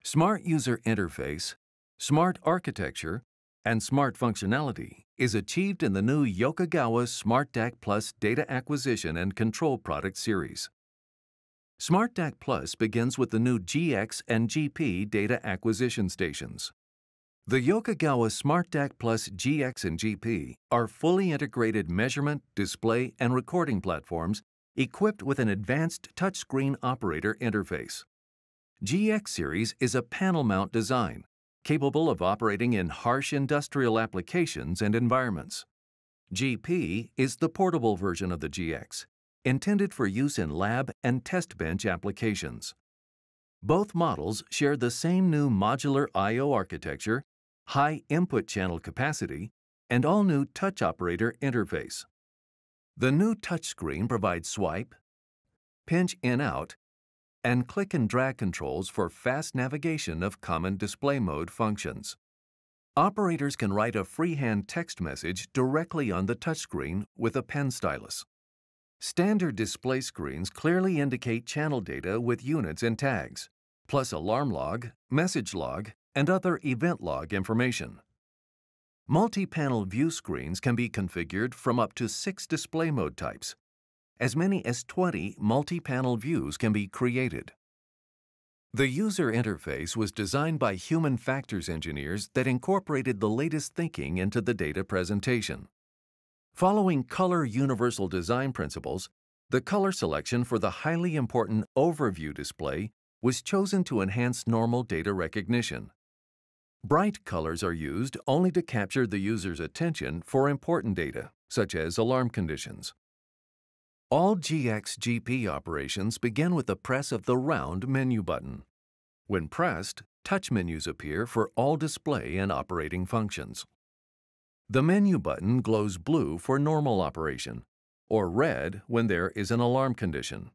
Smart user interface, smart architecture, and smart functionality is achieved in the new Yokogawa SMARTDAC Plus Data Acquisition and Control product series. SMARTDAC Plus begins with the new GX and GP data acquisition stations. The Yokogawa SMARTDAC Plus GX and GP are fully integrated measurement, display, and recording platforms equipped with an advanced touchscreen operator interface. GX series is a panel mount design, capable of operating in harsh industrial applications and environments. GP is the portable version of the GX, intended for use in lab and test bench applications. Both models share the same new modular I/O architecture, high input channel capacity, and all-new touch operator interface. The new touchscreen provides swipe, pinch in-out, and click and drag controls for fast navigation of common display mode functions. Operators can write a freehand text message directly on the touchscreen with a pen stylus. Standard display screens clearly indicate channel data with units and tags, plus alarm log, message log, and other event log information. Multi-panel view screens can be configured from up to 6 display mode types. As many as 20 multi-panel views can be created. The user interface was designed by human factors engineers that incorporated the latest thinking into the data presentation. Following color universal design principles, the color selection for the highly important overview display was chosen to enhance normal data recognition. Bright colors are used only to capture the user's attention for important data, such as alarm conditions. All GX-GP operations begin with the press of the round menu button. When pressed, touch menus appear for all display and operating functions. The menu button glows blue for normal operation, or red when there is an alarm condition.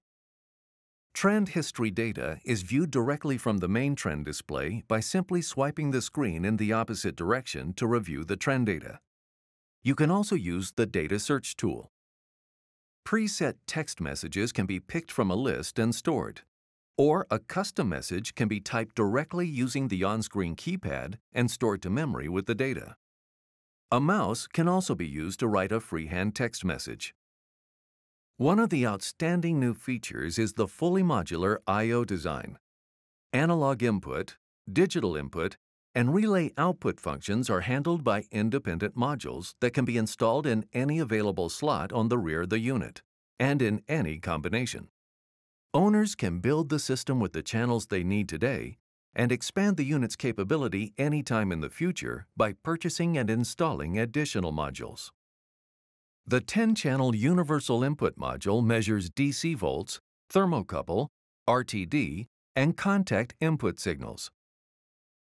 Trend history data is viewed directly from the main trend display by simply swiping the screen in the opposite direction to review the trend data. You can also use the Data Search tool. Preset text messages can be picked from a list and stored, or a custom message can be typed directly using the on-screen keypad and stored to memory with the data. A mouse can also be used to write a freehand text message. One of the outstanding new features is the fully modular I/O design. Analog input, digital input, and relay output functions are handled by independent modules that can be installed in any available slot on the rear of the unit, and in any combination. Owners can build the system with the channels they need today and expand the unit's capability anytime in the future by purchasing and installing additional modules. The 10-channel universal input module measures DC volts, thermocouple, RTD, and contact input signals.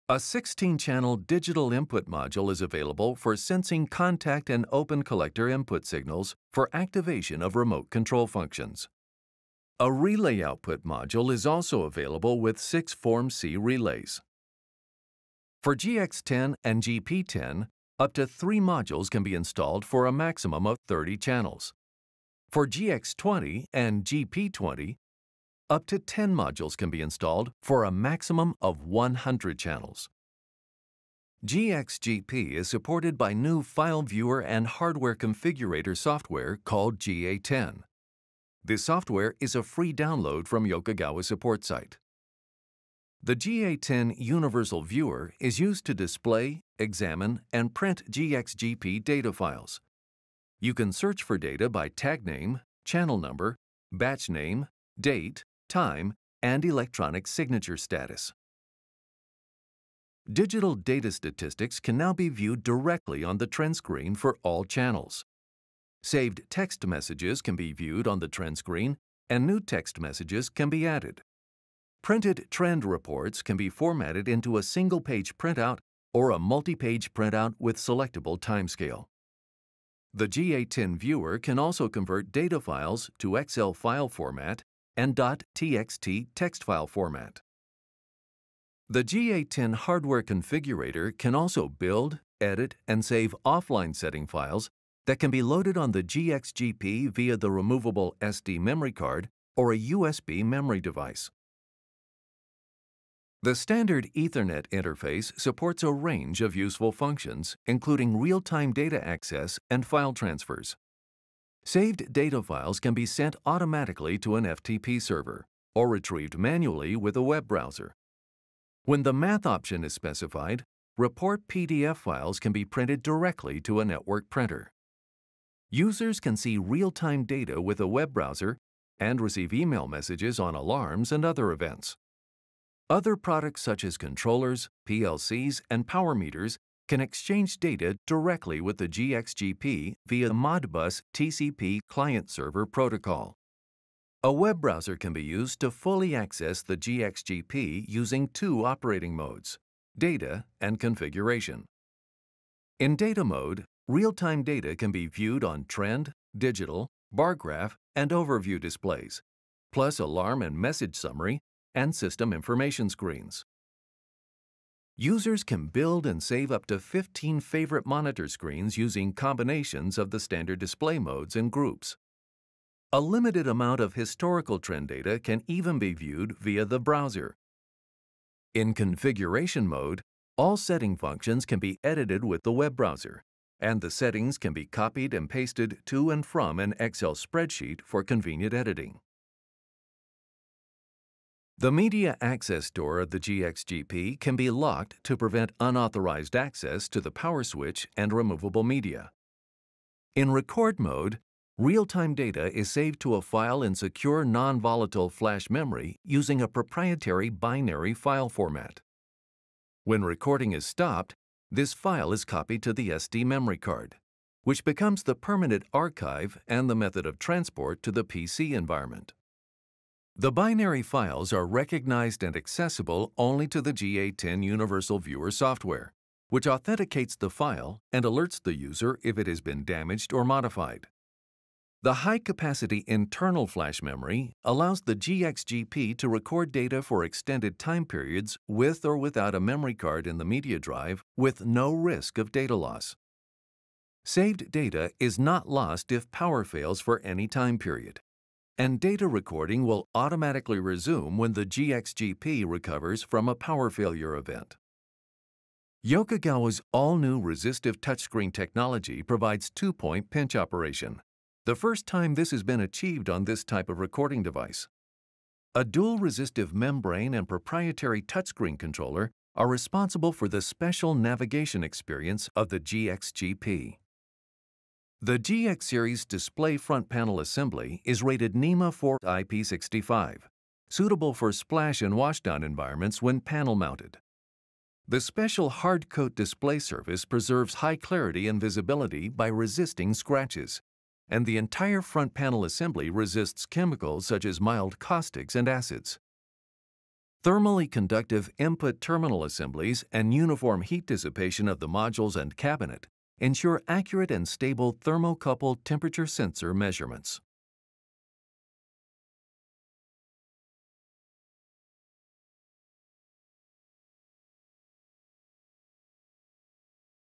A 16-channel digital input module is available for sensing contact and open collector input signals for activation of remote control functions. A relay output module is also available with 6 Form C relays. For GX10 and GP10, up to 3 modules can be installed for a maximum of 30 channels. For GX20 and GP20, up to 10 modules can be installed for a maximum of 100 channels. GX-GP is supported by new file viewer and hardware configurator software called GA10. This software is a free download from Yokogawa support site. The GA10 Universal Viewer is used to display, examine, and print GX-GP data files. You can search for data by tag name, channel number, batch name, date, time, and electronic signature status. Digital data statistics can now be viewed directly on the trend screen for all channels. Saved text messages can be viewed on the trend screen, and new text messages can be added. Printed trend reports can be formatted into a single-page printout or a multi-page printout with selectable timescale. The GA10 viewer can also convert data files to Excel file format and .txt text file format. The GA10 hardware configurator can also build, edit, and save offline setting files that can be loaded on the GX-GP via the removable SD memory card or a USB memory device. The standard Ethernet interface supports a range of useful functions, including real-time data access and file transfers. Saved data files can be sent automatically to an FTP server or retrieved manually with a web browser. When the math option is specified, report PDF files can be printed directly to a network printer. Users can see real-time data with a web browser and receive email messages on alarms and other events. Other products such as controllers, PLCs, and power meters can exchange data directly with the GXGP via the Modbus TCP client-server protocol. A web browser can be used to fully access the GXGP using two operating modes, data and configuration. In data mode, real-time data can be viewed on trend, digital, bar graph, and overview displays, plus alarm and message summary and system information screens. Users can build and save up to 15 favorite monitor screens using combinations of the standard display modes and groups. A limited amount of historical trend data can even be viewed via the browser. In configuration mode, all setting functions can be edited with the web browser, and the settings can be copied and pasted to and from an Excel spreadsheet for convenient editing. The media access door of the GXGP can be locked to prevent unauthorized access to the power switch and removable media. In record mode, real-time data is saved to a file in secure non-volatile flash memory using a proprietary binary file format. When recording is stopped, this file is copied to the SD memory card, which becomes the permanent archive and the method of transport to the PC environment. The binary files are recognized and accessible only to the GA10 Universal Viewer software, which authenticates the file and alerts the user if it has been damaged or modified. The high-capacity internal flash memory allows the GXGP to record data for extended time periods with or without a memory card in the media drive with no risk of data loss. Saved data is not lost if power fails for any time period, and data recording will automatically resume when the GXGP recovers from a power failure event. Yokogawa's all-new resistive touchscreen technology provides two-point pinch operation, the first time this has been achieved on this type of recording device. A dual resistive membrane and proprietary touchscreen controller are responsible for the special navigation experience of the GXGP. The GX Series display front panel assembly is rated NEMA 4 IP65, suitable for splash and washdown environments when panel mounted. The special hard coat display surface preserves high clarity and visibility by resisting scratches, and the entire front panel assembly resists chemicals such as mild caustics and acids. Thermally conductive input terminal assemblies and uniform heat dissipation of the modules and cabinet ensure accurate and stable thermocouple temperature sensor measurements.